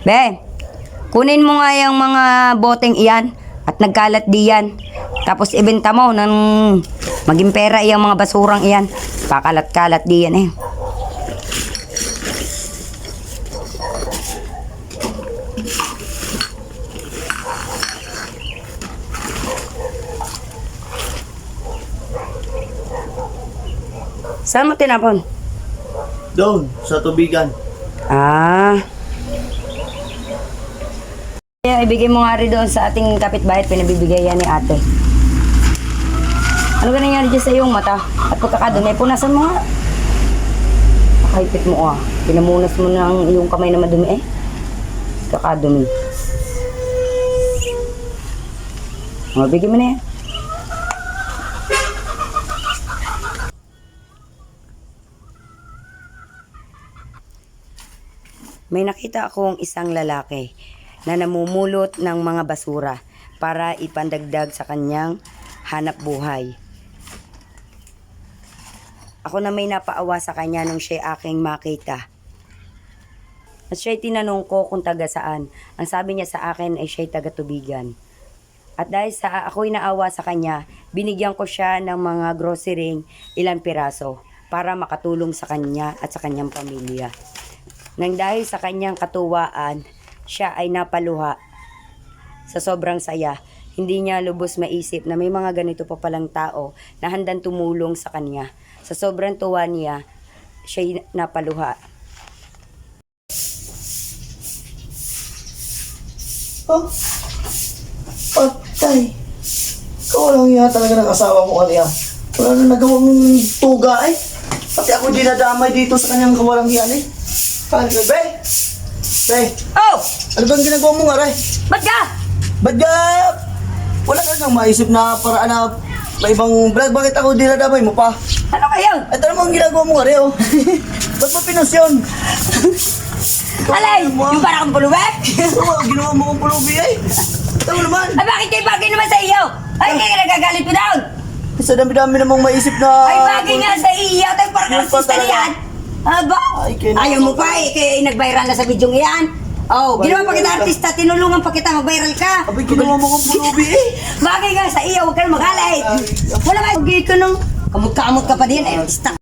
Be, kunin mo nga yung mga boteng iyan at nagkalat diyan. Tapos ibenta mo nang maging pera iyang mga basurang iyan. Pakalat-kalat diyan eh. Saan mo tinapon? Doon, sa tubigan. Ah. Kaya ibigay mo nga rin doon sa ating kapitbahay at pinabibigay yan ni ate. Ano ka nangyari dyan sa iyong mata? At pagkakadumi, punasan mo nga. Nakaipit mo ah. Pinamunas mo ng iyong kamay na madumi eh. Kakadumi. Mabigay mo na yan. May nakita akong isang lalaki na namumulot ng mga basura para ipandagdag sa kanyang hanap buhay. Ako na may napaawa sa kanya nung siya aking makita. At siya'y tinanong ko kung taga saan. Ang sabi niya sa akin ay siya'y taga Tubigan. At dahil sa ako'y naawa sa kanya, binigyan ko siya ng mga grocery ilang piraso para makatulong sa kanya at sa kanyang pamilya. Nang dahil sa kanyang katuwaan, siya ay napaluha sa sobrang saya. Hindi niya lubos maisip na may mga ganito pa palang tao na handang tumulong sa kanya. Sa sobrang tuwa niya, siya napaluha. Oh, patay. Ikaw lang yan talaga ng asawa mo, Alia. Wala na nagawang tuga eh. Pati ako dinadamay dito sa kanyang kawalang yan eh. Be! Be! Oh! Ano bang ginagawa mo nga, Ray? Ba't ka? Ba't ka? Wala ka nang maisip na paraan na may ibang vlog. Bakit ako dinadamay mo pa? Ano kayo? At ano bang ginagawa mo nga, Ray, oh? Ba't mo pinos yun? Alay! Yung parang pulubi? Oo, ginawa mo kong pulubi eh. Ito naman. Ay bakit kayo bagay naman sa iyo? Ay kaya nagagalit mo daw? Sa dami-dami namang maisip na... Ay bagay nga sa iyo. Tayo parang Yan pa artista talaga. niyan. Aba? Ay, kaya Ayaw mo pa eh. Kaya nag-viral na sa video iyan. Oh, ginawa pa kita artista. Tinulungan pa kita mag-viral ka. Abay, ginawa mo kong pulubi eh. Bagay nga sa iyo. Huwag ka na magalit. Wala nga. Huwag ka nung kamot-kamot ka pa din. Eh, artista.